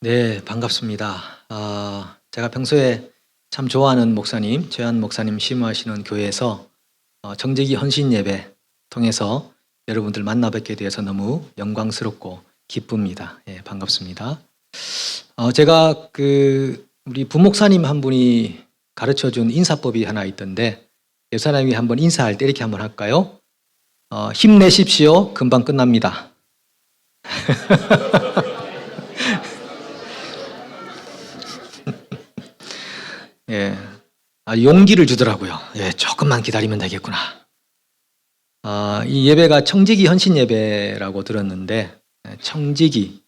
네, 반갑습니다. 제가 평소에 참 좋아하는 목사님, 최한 목사님 심호하시는 교회에서 정직이 헌신 예배 통해서 여러분들 만나 뵙게 되어서 너무 영광스럽고 기쁩니다. 예, 반갑습니다. 제가 우리 부목사님 한 분이 가르쳐 준 인사법이 하나 있던데, 예사님이 한번 인사할 때 이렇게 한번 할까요? 힘내십시오. 금방 끝납니다. 예, 용기를 주더라고요. 예, 조금만 기다리면 되겠구나. 이 예배가 청지기 헌신 예배라고 들었는데, 청지기.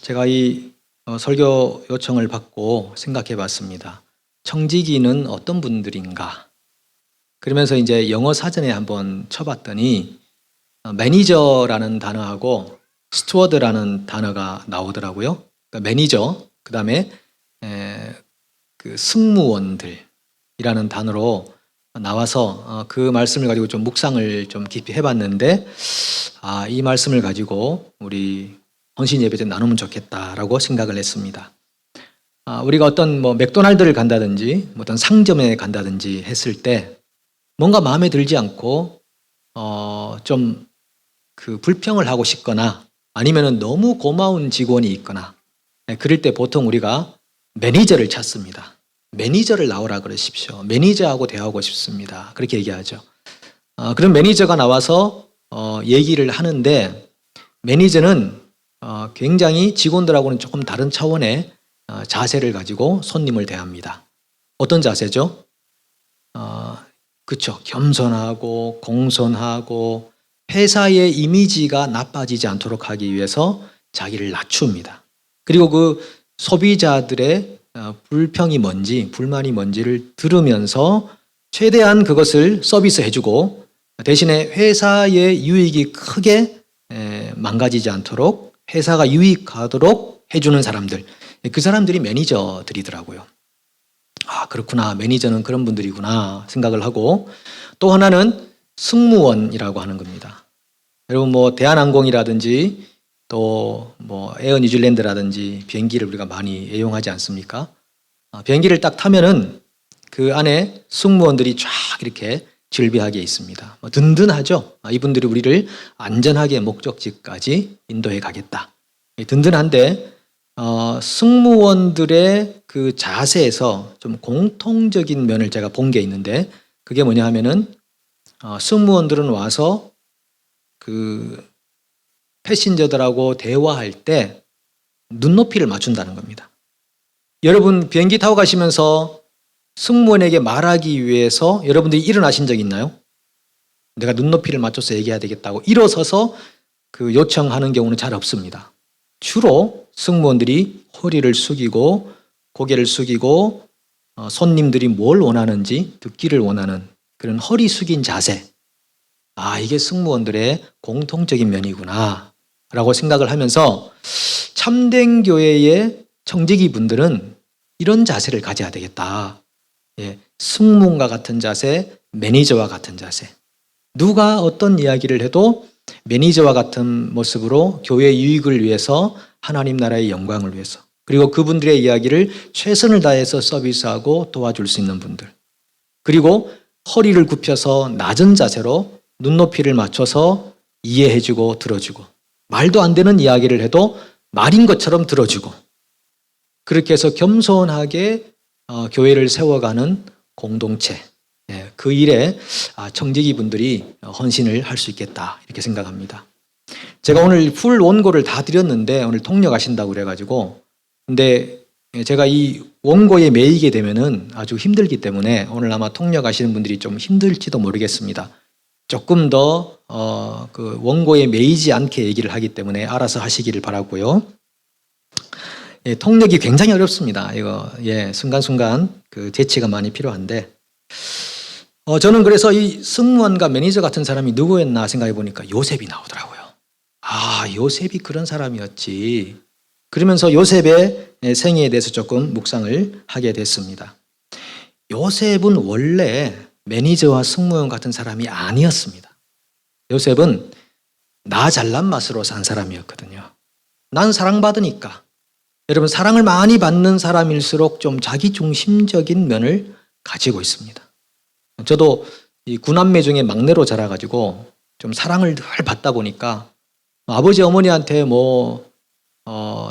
제가 이 설교 요청을 받고 생각해 봤습니다. 청지기는 어떤 분들인가? 그러면서 이제 영어 사전에 한번 쳐봤더니, 매니저라는 단어하고 스튜어드라는 단어가 나오더라고요. 그러니까 매니저, 그 다음에 승무원들이라는 단어로 나와서 그 말씀을 가지고 좀 묵상을 좀 깊이 해봤는데, 이 말씀을 가지고 우리 헌신 예배 때 나누면 좋겠다라고 생각을 했습니다. 우리가 어떤 맥도날드를 간다든지 어떤 상점에 간다든지 했을 때 뭔가 마음에 들지 않고 좀 불평을 하고 싶거나 아니면은 너무 고마운 직원이 있거나 그럴 때 보통 우리가 매니저를 찾습니다. 매니저를 나오라 그러십시오. 매니저하고 대화하고 싶습니다. 그렇게 얘기하죠. 그런 매니저가 나와서 얘기를 하는데, 매니저는 굉장히 직원들하고는 조금 다른 차원의 자세를 가지고 손님을 대합니다. 어떤 자세죠? 그렇죠. 겸손하고 공손하고 회사의 이미지가 나빠지지 않도록 하기 위해서 자기를 낮춥니다. 그리고 그 소비자들의 불평이 뭔지, 불만이 뭔지를 들으면서 최대한 그것을 서비스해주고 대신에 회사의 유익이 크게 망가지지 않도록 회사가 유익하도록 해주는 사람들, 그 사람들이 매니저들이더라고요. 그렇구나. 매니저는 그런 분들이구나 생각을 하고, 또 하나는 승무원이라고 하는 겁니다. 여러분 대한항공이라든지 또 에어 뉴질랜드라든지 비행기를 우리가 많이 애용하지 않습니까? 비행기를 딱 타면은 그 안에 승무원들이 쫙 이렇게 질비하게 있습니다. 든든하죠. 이분들이 우리를 안전하게 목적지까지 인도해 가겠다. 든든한데 승무원들의 그 자세에서 좀 공통적인 면을 제가 본 게 있는데, 그게 뭐냐 하면은 승무원들은 와서 패신저들하고 대화할 때 눈높이를 맞춘다는 겁니다. 여러분 비행기 타고 가시면서 승무원에게 말하기 위해서 여러분들이 일어나신 적 있나요? 내가 눈높이를 맞춰서 얘기해야 되겠다고 일어서서 요청하는 경우는 잘 없습니다. 주로 승무원들이 허리를 숙이고 고개를 숙이고 손님들이 뭘 원하는지 듣기를 원하는 그런 허리 숙인 자세, 이게 승무원들의 공통적인 면이구나 라고 생각을 하면서, 참된 교회의 청지기 분들은 이런 자세를 가져야 되겠다. 승무원과 같은 자세, 매니저와 같은 자세. 누가 어떤 이야기를 해도 매니저와 같은 모습으로 교회의 유익을 위해서, 하나님 나라의 영광을 위해서, 그리고 그분들의 이야기를 최선을 다해서 서비스하고 도와줄 수 있는 분들, 그리고 허리를 굽혀서 낮은 자세로 눈높이를 맞춰서 이해해주고 들어주고, 말도 안 되는 이야기를 해도 말인 것처럼 들어주고, 그렇게 해서 겸손하게 교회를 세워가는 공동체, 그 일에 청지기 분들이 헌신을 할 수 있겠다 이렇게 생각합니다. 제가 오늘 풀 원고를 다 드렸는데 오늘 통역하신다고 그래가지고, 근데 제가 이 원고에 매이게 되면은 아주 힘들기 때문에 오늘 아마 통역하시는 분들이 좀 힘들지도 모르겠습니다. 조금 더 그 원고에 매이지 않게 얘기를 하기 때문에 알아서 하시기를 바라고요. 통역이 굉장히 어렵습니다. 이거 순간순간 재치가 많이 필요한데, 저는 그래서 이 승무원과 매니저 같은 사람이 누구였나 생각해 보니까 요셉이 나오더라고요. 요셉이 그런 사람이었지. 그러면서 요셉의 생애에 대해서 조금 묵상을 하게 됐습니다. 요셉은 원래 매니저와 승무원 같은 사람이 아니었습니다. 요셉은 나 잘난 맛으로 산 사람이었거든요. 난 사랑받으니까, 여러분, 사랑을 많이 받는 사람일수록 좀 자기중심적인 면을 가지고 있습니다. 저도 이 구남매 중에 막내로 자라가지고 좀 사랑을 늘 받다 보니까 아버지 어머니한테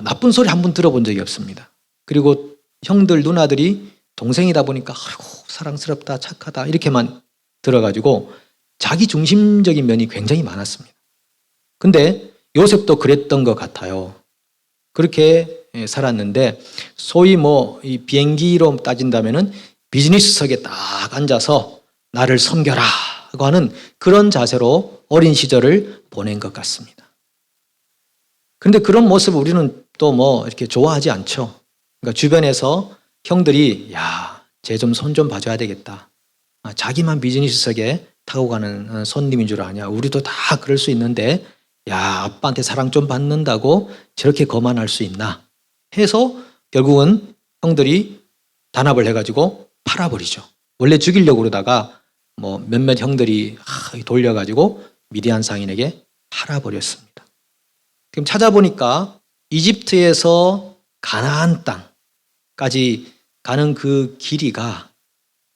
나쁜 소리 한 번 들어본 적이 없습니다. 그리고 형들 누나들이 동생이다 보니까 아이고 사랑스럽다 착하다 이렇게만 들어가지고 자기중심적인 면이 굉장히 많았습니다. 근데 요셉도 그랬던 것 같아요. 그렇게 살았는데 소위 이 비행기로 따진다면은 비즈니스석에 딱 앉아서 나를 섬겨라 하고 하는 그런 자세로 어린 시절을 보낸 것 같습니다. 그런데 그런 모습을 우리는 또 이렇게 좋아하지 않죠. 그러니까 주변에서 형들이 야, 쟤 좀 손 좀 봐줘야 되겠다. 자기만 비즈니스석에 타고 가는 손님인 줄 아냐. 우리도 다 그럴 수 있는데 야, 아빠한테 사랑 좀 받는다고 저렇게 거만할 수 있나 해서 결국은 형들이 단합을 해가지고 팔아버리죠. 원래 죽이려고 그러다가 몇몇 형들이 돌려가지고 미디안 상인에게 팔아버렸습니다. 지금 찾아보니까 이집트에서 가나안 땅까지 가는 그 길이가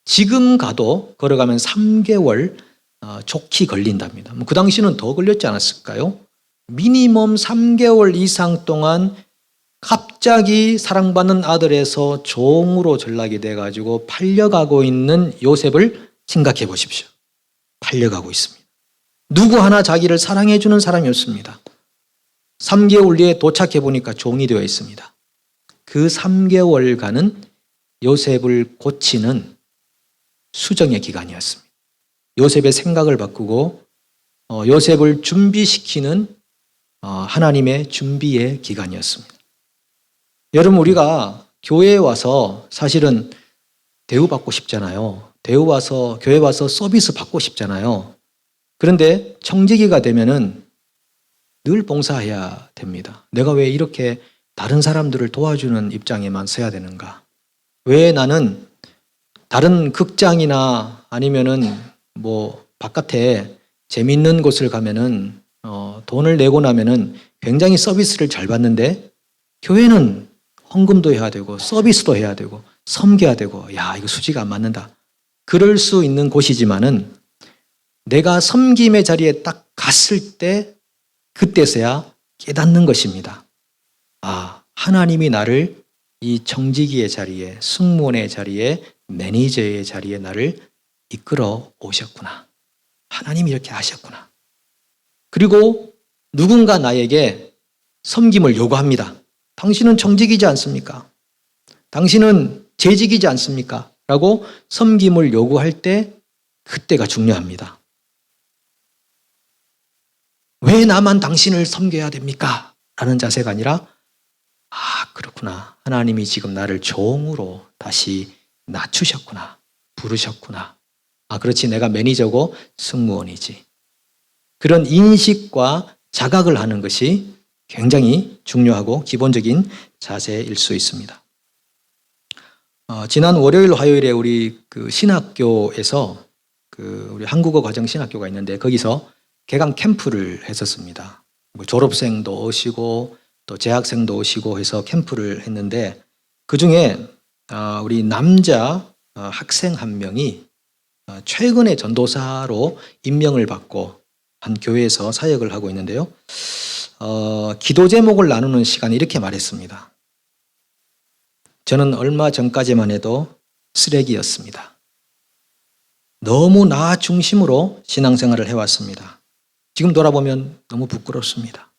지금 가도 걸어가면 3개월 좋게 걸린답니다. 그 당시는 더 걸렸지 않았을까요? 미니멈 3개월 이상 동안 갑자기 사랑받는 아들에서 종으로 전락이 돼가지고 팔려가고 있는 요셉을 생각해 보십시오. 팔려가고 있습니다. 누구 하나 자기를 사랑해주는 사람이 없습니다. 3개월 뒤에 도착해 보니까 종이 되어 있습니다. 그 3개월간은 요셉을 고치는 수정의 기간이었습니다. 요셉의 생각을 바꾸고 요셉을 준비시키는 하나님의 준비의 기간이었습니다. 여러분, 우리가 교회에 와서 사실은 대우받고 싶잖아요. 교회 와서 서비스 받고 싶잖아요. 그런데 청지기가 되면은 늘 봉사해야 됩니다. 내가 왜 이렇게 다른 사람들을 도와주는 입장에만 서야 되는가? 왜 나는 다른 극장이나 아니면은 바깥에 재밌는 곳을 가면은 돈을 내고 나면은 굉장히 서비스를 잘 받는데 교회는 헌금도 해야 되고 서비스도 해야 되고 섬겨야 되고 야, 이거 수지가 안 맞는다. 그럴 수 있는 곳이지만은 내가 섬김의 자리에 딱 갔을 때 그때서야 깨닫는 것입니다. 하나님이 나를 이 청지기의 자리에, 승무원의 자리에, 매니저의 자리에 나를 이끌어 오셨구나. 하나님이 이렇게 하셨구나. 그리고 누군가 나에게 섬김을 요구합니다. 당신은 청직이지 않습니까? 당신은 재직이지 않습니까? 라고 섬김을 요구할 때 그때가 중요합니다. 왜 나만 당신을 섬겨야 됩니까? 라는 자세가 아니라 그렇구나. 하나님이 지금 나를 종으로 다시 낮추셨구나. 부르셨구나. 그렇지. 내가 매니저고 승무원이지. 그런 인식과 자각을 하는 것이 굉장히 중요하고 기본적인 자세일 수 있습니다. 지난 월요일, 화요일에 우리 그 신학교에서 우리 한국어 과정 신학교가 있는데 거기서 개강 캠프를 했었습니다. 졸업생도 오시고 또 재학생도 오시고 해서 캠프를 했는데 그중에 우리 남자 학생 한 명이 최근에 전도사로 임명을 받고 한 교회에서 사역을 하고 있는데요. 기도 제목을 나누는 시간에 이렇게 말했습니다. 저는 얼마 전까지만 해도 쓰레기였습니다. 너무 나 중심으로 신앙생활을 해왔습니다. 지금 돌아보면 너무 부끄럽습니다.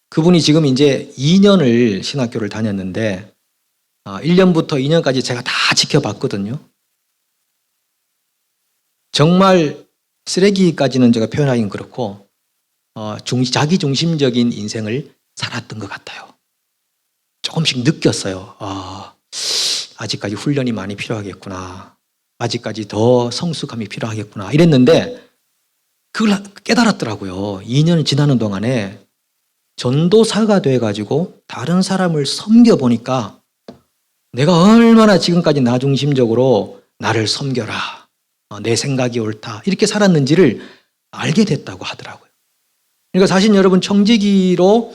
그분이 지금 이제 2년을 신학교를 다녔는데 1년부터 2년까지 제가 다 지켜봤거든요. 정말 쓰레기까지는 제가 표현하기는 그렇고 자기중심적인 인생을 살았던 것 같아요. 조금씩 느꼈어요. 아직까지 훈련이 많이 필요하겠구나. 아직까지 더 성숙함이 필요하겠구나. 이랬는데 그걸 깨달았더라고요. 2년이 지나는 동안에 전도사가 돼가지고 다른 사람을 섬겨보니까 내가 얼마나 지금까지 나 중심적으로 나를 섬겨라. 내 생각이 옳다. 이렇게 살았는지를 알게 됐다고 하더라고요. 그러니까 사실 여러분 청지기로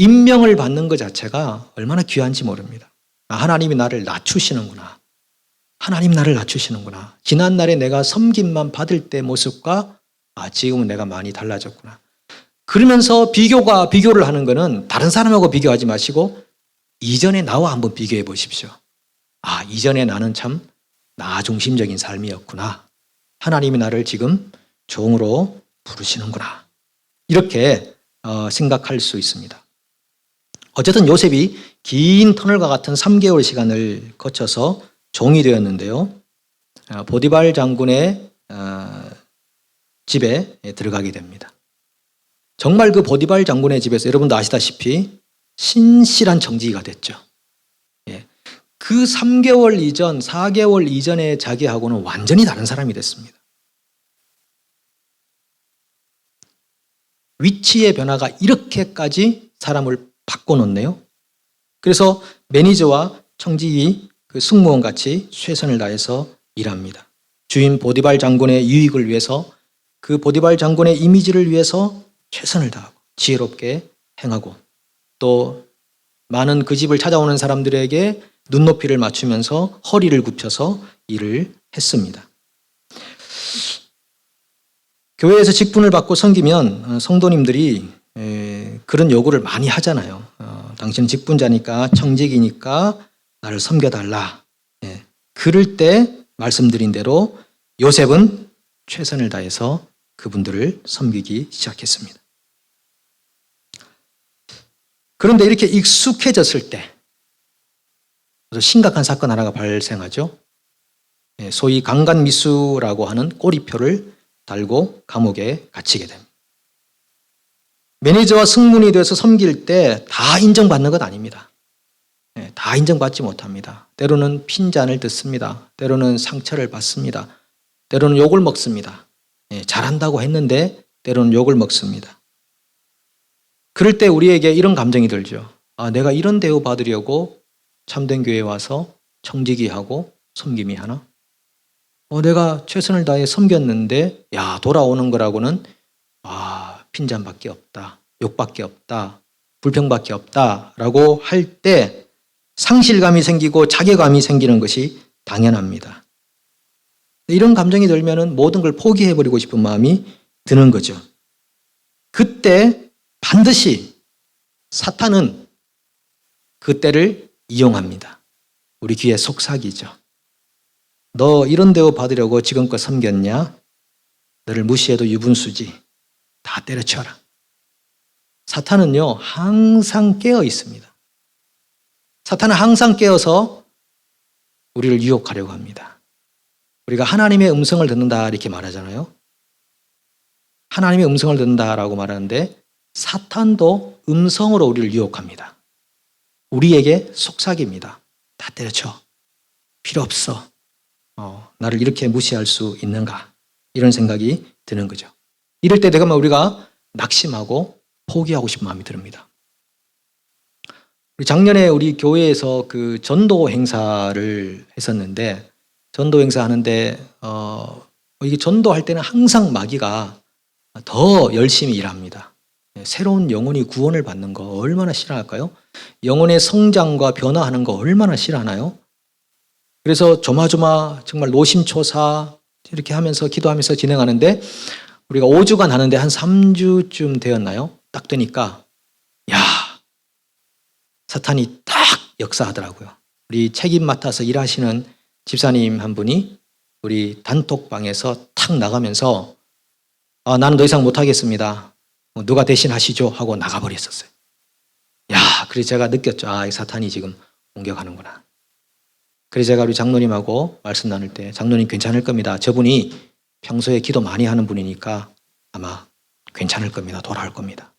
임명을 받는 것 자체가 얼마나 귀한지 모릅니다. 하나님이 나를 낮추시는구나. 하나님 나를 낮추시는구나. 지난날에 내가 섬김만 받을 때 모습과 지금은 내가 많이 달라졌구나. 그러면서 비교를 하는 거는 다른 사람하고 비교하지 마시고 이전에 나와 한번 비교해 보십시오. 이전에 나는 참 나 중심적인 삶이었구나. 하나님이 나를 지금 종으로 부르시는구나. 이렇게 생각할 수 있습니다. 어쨌든 요셉이 긴 터널과 같은 3개월 시간을 거쳐서 종이 되었는데요. 보디발 장군의 집에 들어가게 됩니다. 정말 그 보디발 장군의 집에서 여러분도 아시다시피 신실한 청지기가 됐죠. 그 3개월 이전, 4개월 이전의 자기하고는 완전히 다른 사람이 됐습니다. 위치의 변화가 이렇게까지 사람을 바꿔놓네요. 그래서 매니저와 청지기, 그 승무원 같이 최선을 다해서 일합니다. 주인 보디발 장군의 유익을 위해서, 그 보디발 장군의 이미지를 위해서 최선을 다하고 지혜롭게 행하고, 또 많은 그 집을 찾아오는 사람들에게 눈높이를 맞추면서 허리를 굽혀서 일을 했습니다. 교회에서 직분을 받고 섬기면 성도님들이 그런 요구를 많이 하잖아요. 당신은 직분자니까, 청직이니까 나를 섬겨달라. 그럴 때 말씀드린 대로 요셉은 최선을 다해서 그분들을 섬기기 시작했습니다. 그런데 이렇게 익숙해졌을 때 심각한 사건 하나가 발생하죠. 소위 강간미수라고 하는 꼬리표를 달고 감옥에 갇히게 됩니다. 매니저와 승무원이 되어서 섬길 때 다 인정받는 것 아닙니다. 다 인정받지 못합니다. 때로는 핀잔을 듣습니다. 때로는 상처를 받습니다. 때로는 욕을 먹습니다. 잘한다고 했는데 때로는 욕을 먹습니다. 그럴 때 우리에게 이런 감정이 들죠. 내가 이런 대우 받으려고 참된 교회에 와서 청지기하고 섬김이 하나? 내가 최선을 다해 섬겼는데 돌아오는 거라고는 핀잔밖에 없다. 욕밖에 없다. 불평밖에 없다라고 할 때 상실감이 생기고 자괴감이 생기는 것이 당연합니다. 이런 감정이 들면 모든 걸 포기해버리고 싶은 마음이 드는 거죠. 그때 반드시 사탄은 그때를 이용합니다. 우리 귀에 속삭이죠. 너 이런 대우 받으려고 지금껏 섬겼냐? 너를 무시해도 유분수지. 다 때려쳐라. 사탄은요, 항상 깨어 있습니다. 사탄은 항상 깨어서 우리를 유혹하려고 합니다. 우리가 하나님의 음성을 듣는다 이렇게 말하잖아요. 하나님의 음성을 듣는다라고 말하는데 사탄도 음성으로 우리를 유혹합니다. 우리에게 속삭입니다. 다 때려쳐. 필요 없어. 나를 이렇게 무시할 수 있는가? 이런 생각이 드는 거죠. 이럴 때 되면 우리가 낙심하고 포기하고 싶은 마음이 듭니다. 작년에 우리 교회에서 그 전도 행사를 했었는데, 전도 행사 하는데 이게 전도할 때는 항상 마귀가 더 열심히 일합니다. 새로운 영혼이 구원을 받는 거 얼마나 싫어할까요? 영혼의 성장과 변화하는 거 얼마나 싫어하나요? 그래서 조마조마 정말 노심초사 이렇게 하면서 기도하면서 진행하는데 우리가 5주간 하는데 한 3주쯤 되었나요? 딱 되니까 사탄이 딱 역사하더라고요. 우리 책임 맡아서 일하시는 집사님 한 분이 우리 단톡방에서 탁 나가면서 나는 더 이상 못하겠습니다. 누가 대신 하시죠? 하고 나가버렸었어요. 그래서 제가 느꼈죠. 이 사탄이 지금 공격하는구나. 그래서 제가 우리 장로님하고 말씀 나눌 때 장로님 괜찮을 겁니다. 저분이 평소에 기도 많이 하는 분이니까 아마 괜찮을 겁니다. 돌아올 겁니다.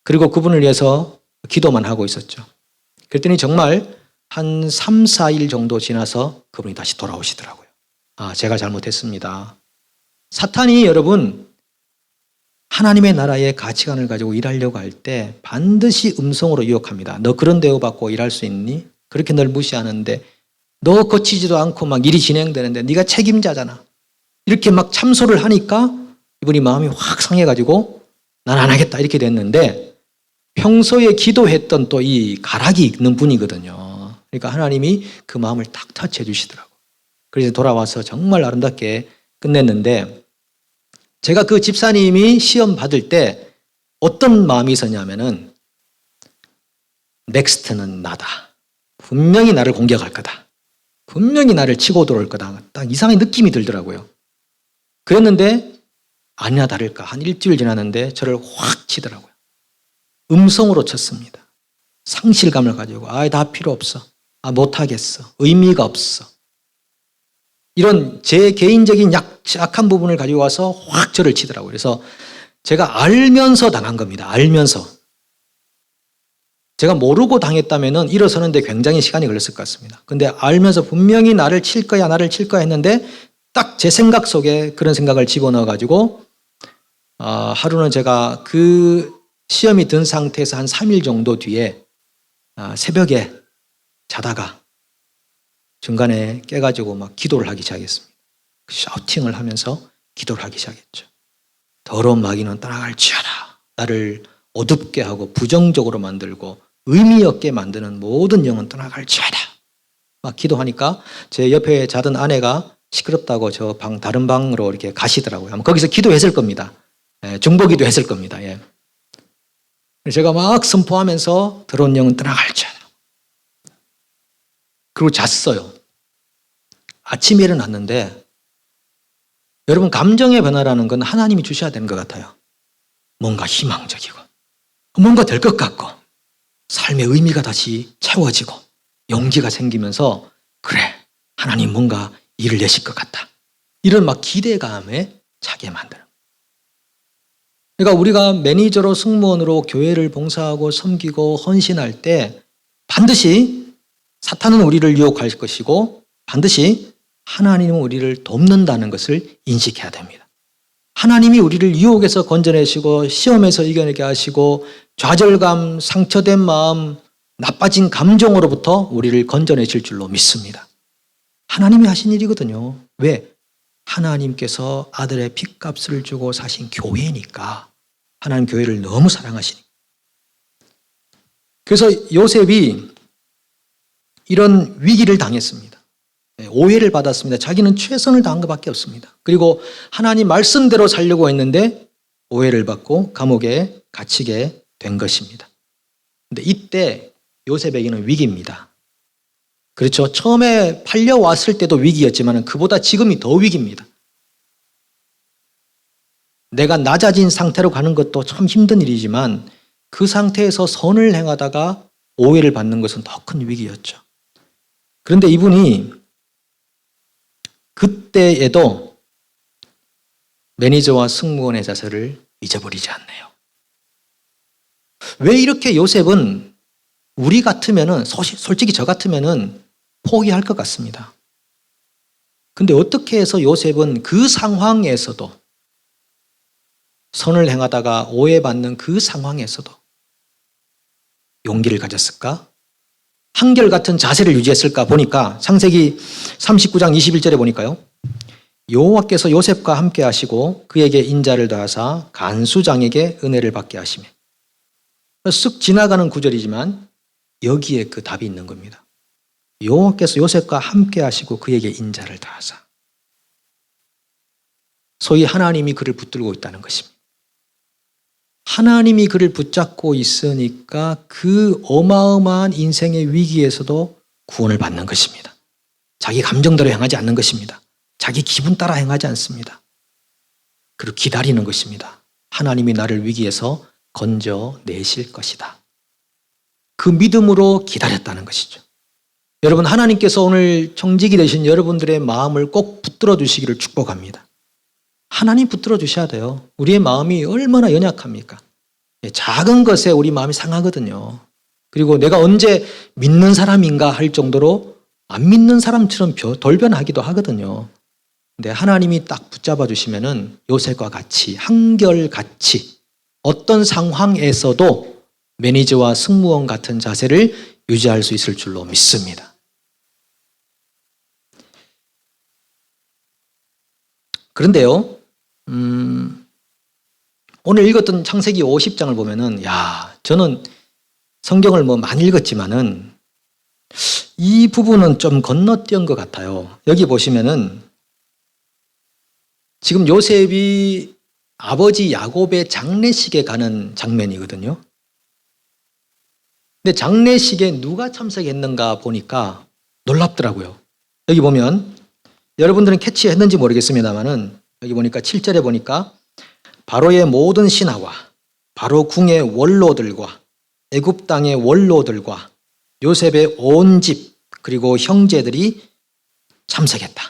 그리고 그분을 위해서 기도만 하고 있었죠. 그랬더니 정말 한 3, 4일 정도 지나서 그분이 다시 돌아오시더라고요. 제가 잘못했습니다. 사탄이 여러분 하나님의 나라의 가치관을 가지고 일하려고 할 때 반드시 음성으로 유혹합니다. 너 그런 대우받고 일할 수 있니? 그렇게 널 무시하는데 너 거치지도 않고 막 일이 진행되는데 네가 책임자잖아. 이렇게 막 참소를 하니까 이분이 마음이 확 상해가지고 난 안 하겠다 이렇게 됐는데 평소에 기도했던 또 이 가락이 있는 분이거든요. 그러니까 하나님이 그 마음을 딱 터치해 주시더라고요. 그래서 돌아와서 정말 아름답게 끝냈는데, 제가 그 집사님이 시험 받을 때 어떤 마음이 있었냐면은, 넥스트는 나다. 분명히 나를 공격할 거다. 분명히 나를 치고 들어올 거다. 딱 이상한 느낌이 들더라고요. 그랬는데 아니나 다를까 한 일주일 지났는데 저를 확 치더라고요. 음성으로 쳤습니다. 상실감을 가지고 다 필요 없어. 못하겠어. 의미가 없어. 이런 제 개인적인 약한 부분을 가지고 와서 확 저를 치더라고요. 그래서 제가 알면서 당한 겁니다. 알면서. 제가 모르고 당했다면 일어서는데 굉장히 시간이 걸렸을 것 같습니다. 근데 알면서 분명히 나를 칠 거야 했는데 딱 제 생각 속에 그런 생각을 집어넣어 가지고 하루는 제가 그 시험이 든 상태에서 한 3일 정도 뒤에 새벽에 자다가 중간에 깨가지고 막 기도를 하기 시작했습니다. 샤우팅을 하면서 기도를 하기 시작했죠. 더러운 마귀는 떠나갈지어다. 나를 어둡게 하고 부정적으로 만들고 의미 없게 만드는 모든 영은 떠나갈지어다. 막 기도하니까 제 옆에 자던 아내가 시끄럽다고 저 다른 방으로 이렇게 가시더라고요. 아마 거기서 기도했을 겁니다. 중보기도 했을 겁니다. 예. 제가 막 선포하면서 들어온 영은 떠나갈지어다. 그리고 잤어요. 아침에 일어났는데, 여러분, 감정의 변화라는 건 하나님이 주셔야 되는 것 같아요. 뭔가 희망적이고 뭔가 될 것 같고 삶의 의미가 다시 채워지고 용기가 생기면서, 그래, 하나님 뭔가 일을 내실 것 같다. 이런 막 기대감에 차게 만드는. 그러니까 우리가 매니저로 승무원으로 교회를 봉사하고 섬기고 헌신할 때 반드시 사탄은 우리를 유혹할 것이고 반드시 하나님은 우리를 돕는다는 것을 인식해야 됩니다. 하나님이 우리를 유혹에서 건져내시고 시험에서 이겨내게 하시고 좌절감, 상처된 마음, 나빠진 감정으로부터 우리를 건져내실 줄로 믿습니다. 하나님이 하신 일이거든요. 왜? 하나님께서 아들의 핏값을 주고 사신 교회니까. 하나님 교회를 너무 사랑하시니까. 그래서 요셉이 이런 위기를 당했습니다. 오해를 받았습니다. 자기는 최선을 다한 것밖에 없습니다. 그리고 하나님 말씀대로 살려고 했는데 오해를 받고 감옥에 갇히게 된 것입니다. 근데 이때 요셉에게는 위기입니다. 그렇죠. 처음에 팔려왔을 때도 위기였지만 그보다 지금이 더 위기입니다. 내가 낮아진 상태로 가는 것도 참 힘든 일이지만 그 상태에서 선을 행하다가 오해를 받는 것은 더 큰 위기였죠. 그런데 이분이 그때에도 매니저와 승무원의 자세를 잊어버리지 않네요. 왜 이렇게 요셉은 우리 같으면은, 솔직히 저 같으면은 포기할 것 같습니다. 근데 어떻게 해서 요셉은 그 상황에서도, 선을 행하다가 오해받는 그 상황에서도 용기를 가졌을까? 한결같은 자세를 유지했을까 보니까 창세기 39장 21절에 보니까요. 여호와께서 요셉과 함께 하시고 그에게 인자를 더하사 간수장에게 은혜를 받게 하시며. 쓱 지나가는 구절이지만 여기에 그 답이 있는 겁니다. 여호와께서 요셉과 함께 하시고 그에게 인자를 더하사. 소위 하나님이 그를 붙들고 있다는 것입니다. 하나님이 그를 붙잡고 있으니까 그 어마어마한 인생의 위기에서도 구원을 받는 것입니다. 자기 감정대로 행하지 않는 것입니다. 자기 기분 따라 행하지 않습니다. 그리고 기다리는 것입니다. 하나님이 나를 위기에서 건져내실 것이다. 그 믿음으로 기다렸다는 것이죠. 여러분, 하나님께서 오늘 청직이 되신 여러분들의 마음을 꼭 붙들어 주시기를 축복합니다. 하나님 붙들어 주셔야 돼요. 우리의 마음이 얼마나 연약합니까? 작은 것에 우리 마음이 상하거든요. 그리고 내가 언제 믿는 사람인가 할 정도로 안 믿는 사람처럼 돌변하기도 하거든요. 근데 하나님이 딱 붙잡아 주시면은 요셉과 같이 한결같이 어떤 상황에서도 매니저와 승무원 같은 자세를 유지할 수 있을 줄로 믿습니다. 그런데요, 오늘 읽었던 창세기 50장을 보면은, 저는 성경을 많이 읽었지만은 이 부분은 좀 건너뛴 것 같아요. 여기 보시면은 지금 요셉이 아버지 야곱의 장례식에 가는 장면이거든요. 근데 장례식에 누가 참석했는가 보니까 놀랍더라고요. 여기 보면 여러분들은 캐치했는지 모르겠습니다만은 여기 보니까 7절에 보니까 바로의 모든 신하와 바로 궁의 원로들과 애굽 땅의 원로들과 요셉의 온 집 그리고 형제들이 참석했다.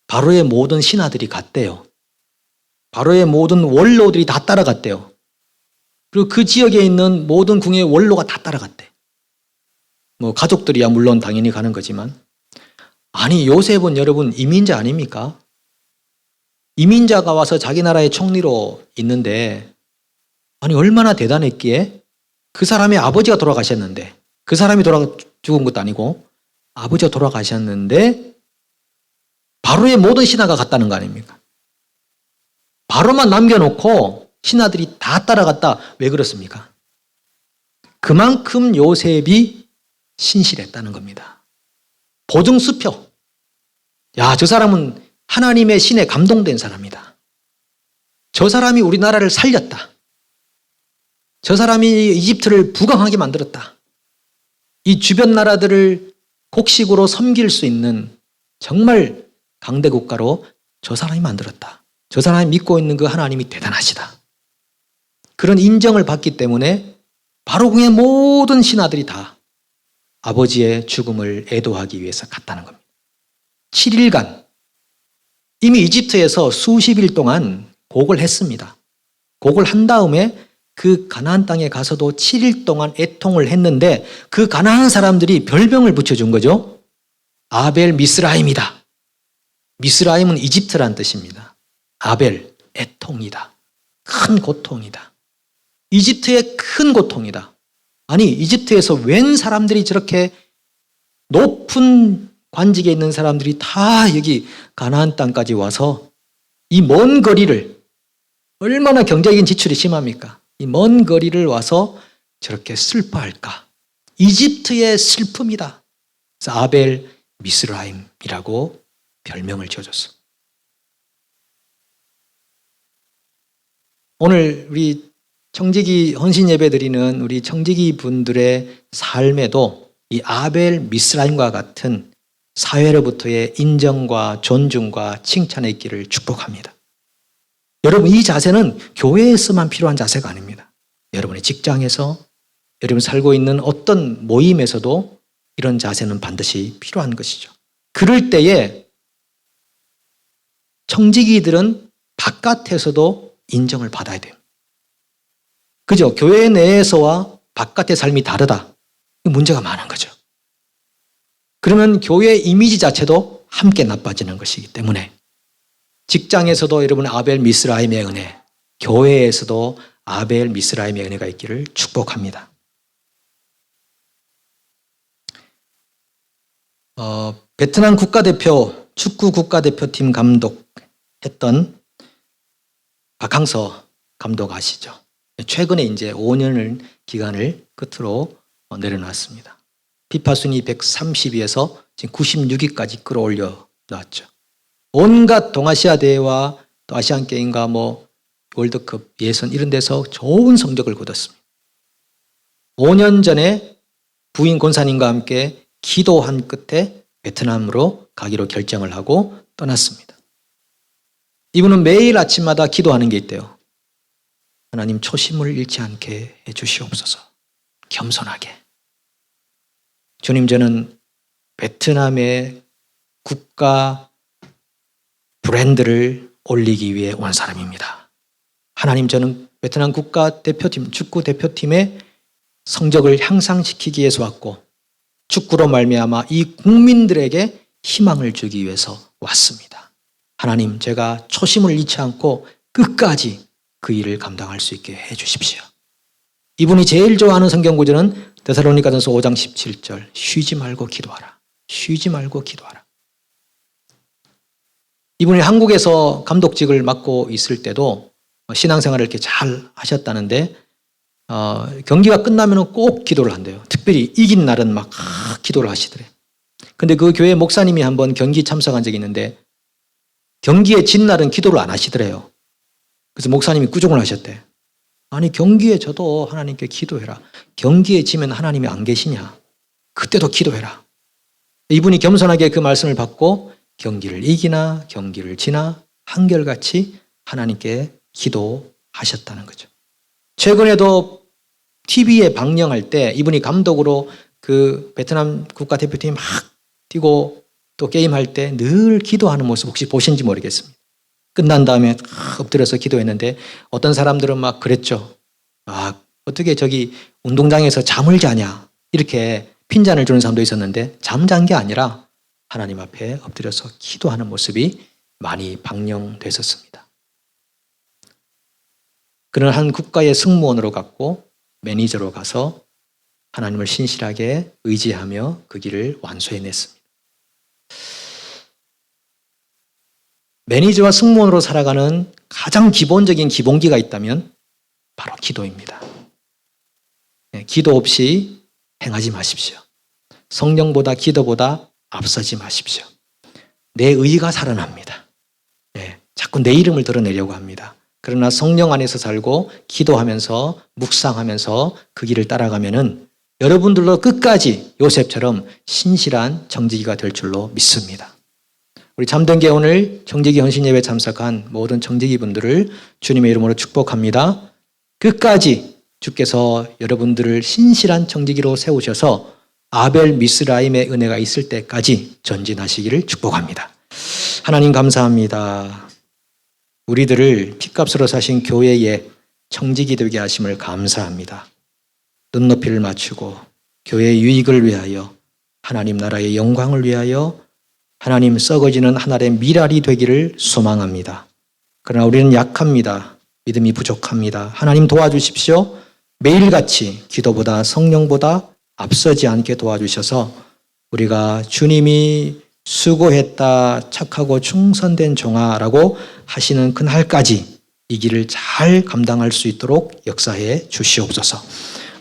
바로의 모든 신하들이 갔대요. 바로의 모든 원로들이 다 따라갔대요. 그리고 그 지역에 있는 모든 궁의 원로가 다 따라갔대. 가족들이야 물론 당연히 가는 거지만, 아니 요셉은 여러분 이민자 아닙니까? 이민자가 와서 자기 나라의 총리로 있는데, 아니 얼마나 대단했기에 그 사람의 아버지가 돌아가셨는데, 그 사람이 죽은 것도 아니고 아버지가 돌아가셨는데 바로의 모든 신하가 갔다는 거 아닙니까? 바로만 남겨놓고 신하들이 다 따라갔다. 왜 그렇습니까? 그만큼 요셉이 신실했다는 겁니다. 보증수표. 야, 저 사람은 하나님의 신에 감동된 사람이다. 저 사람이 우리나라를 살렸다. 저 사람이 이집트를 부강하게 만들었다. 이 주변 나라들을 곡식으로 섬길 수 있는 정말 강대 국가로 저 사람이 만들었다. 저 사람이 믿고 있는 그 하나님이 대단하시다. 그런 인정을 받기 때문에 바로 궁의 모든 신하들이 다 아버지의 죽음을 애도하기 위해서 갔다는 겁니다. 7일간 이미 이집트에서 수십 일 동안 곡을 했습니다. 곡을 한 다음에 그 가나안 땅에 가서도 7일 동안 애통을 했는데 그 가나안 사람들이 별명을 붙여준 거죠. 아벨 미스라임이다. 미스라임은 이집트란 뜻입니다. 아벨, 애통이다. 큰 고통이다. 이집트의 큰 고통이다. 아니 이집트에서 웬 사람들이 저렇게 높은 관직에 있는 사람들이 다 여기 가나안 땅까지 와서 이 먼 거리를, 얼마나 경제적인 지출이 심합니까? 이 먼 거리를 와서 저렇게 슬퍼할까? 이집트의 슬픔이다. 그래서 아벨 미스라임이라고 별명을 지어줬어. 오늘 우리 청지기 헌신 예배 드리는 우리 청지기 분들의 삶에도 이 아벨 미스라임과 같은 사회로부터의 인정과 존중과 칭찬의 있기를 축복합니다. 여러분 이 자세는 교회에서만 필요한 자세가 아닙니다. 여러분의 직장에서, 여러분 살고 있는 어떤 모임에서도 이런 자세는 반드시 필요한 것이죠. 그럴 때에 청지기들은 바깥에서도 인정을 받아야 돼요. 그죠? 교회 내에서와 바깥의 삶이 다르다. 문제가 많은 거죠. 그러면 교회 이미지 자체도 함께 나빠지는 것이기 때문에 직장에서도 여러분 아벨 미스라임의 은혜, 교회에서도 아벨 미스라임의 은혜가 있기를 축복합니다. 베트남 국가대표, 축구 국가대표팀 감독했던 박항서 감독 아시죠? 최근에 이제 5년을 기간을 끝으로 내려놨습니다. 피파 순위 130위에서 지금 96위까지 끌어올려 놨죠. 온갖 동아시아 대회와 또 아시안 게임과 월드컵 예선 이런 데서 좋은 성적을 거뒀습니다. 5년 전에 부인 권사님과 함께 기도한 끝에 베트남으로 가기로 결정을 하고 떠났습니다. 이분은 매일 아침마다 기도하는 게 있대요. 하나님 초심을 잃지 않게 해 주시옵소서. 겸손하게. 주님, 저는 베트남의 국가 브랜드를 올리기 위해 온 사람입니다. 하나님, 저는 베트남 국가 대표팀, 축구 대표팀의 성적을 향상시키기 위해서 왔고 축구로 말미암아 이 국민들에게 희망을 주기 위해서 왔습니다. 하나님, 제가 초심을 잃지 않고 끝까지 그 일을 감당할 수 있게 해 주십시오. 이분이 제일 좋아하는 성경 구절은 데살로니가전서 5장 17절, 쉬지 말고 기도하라. 쉬지 말고 기도하라. 이분이 한국에서 감독직을 맡고 있을 때도 신앙생활을 이렇게 잘 하셨다는데 경기가 끝나면 꼭 기도를 한대요. 특별히 이긴 날은 막 기도를 하시더래. 근데 그 교회 목사님이 한번 경기 참석한 적이 있는데 경기에 진 날은 기도를 안 하시더래요. 그래서 목사님이 꾸중을 하셨대. 아니 경기에 져도 하나님께 기도해라. 경기에 지면 하나님이 안 계시냐. 그때도 기도해라. 이분이 겸손하게 그 말씀을 받고 경기를 이기나 경기를 지나 한결같이 하나님께 기도하셨다는 거죠. 최근에도 TV에 방영할 때 이분이 감독으로 그 베트남 국가대표팀이 막 뛰고 또 게임할 때 늘 기도하는 모습 혹시 보신지 모르겠습니다. 끝난 다음에 엎드려서 기도했는데 어떤 사람들은 막 그랬죠. 어떻게 저기 운동장에서 잠을 자냐 이렇게 핀잔을 주는 사람도 있었는데 잠잔 게 아니라 하나님 앞에 엎드려서 기도하는 모습이 많이 방영됐었습니다. 그는 한 국가의 승무원으로 갔고 매니저로 가서 하나님을 신실하게 의지하며 그 길을 완수해냈습니다. 매니저와 승무원으로 살아가는 가장 기본적인 기본기가 있다면 바로 기도입니다. 기도 없이 행하지 마십시오. 성령보다 기도보다 앞서지 마십시오. 내 의가 살아납니다. 자꾸 내 이름을 드러내려고 합니다. 그러나 성령 안에서 살고 기도하면서 묵상하면서 그 길을 따라가면은 여러분들도 끝까지 요셉처럼 신실한 정직이가 될 줄로 믿습니다. 우리 참된교회 오늘 정직이 헌신예배 참석한 모든 정직이 분들을 주님의 이름으로 축복합니다. 끝까지 주께서 여러분들을 신실한 정직이로 세우셔서 아벨 미스라임의 은혜가 있을 때까지 전진하시기를 축복합니다. 하나님 감사합니다. 우리들을 핏값으로 사신 교회에 청직이 되게 하심을 감사합니다. 눈높이를 맞추고 교회의 유익을 위하여 하나님 나라의 영광을 위하여 하나님 썩어지는 하늘의 미랄이 되기를 소망합니다. 그러나 우리는 약합니다. 믿음이 부족합니다. 하나님 도와주십시오. 매일같이 기도보다 성령보다 앞서지 않게 도와주셔서 우리가 주님이 수고했다 착하고 충성된 종아라고 하시는 그날까지 이 길을 잘 감당할 수 있도록 역사해 주시옵소서.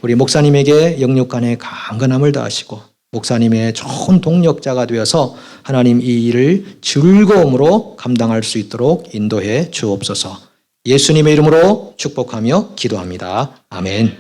우리 목사님에게 영육간의 강건함을 더하시고 목사님의 좋은 동력자가 되어서 하나님 이 일을 즐거움으로 감당할 수 있도록 인도해 주옵소서. 예수님의 이름으로 축복하며 기도합니다. 아멘.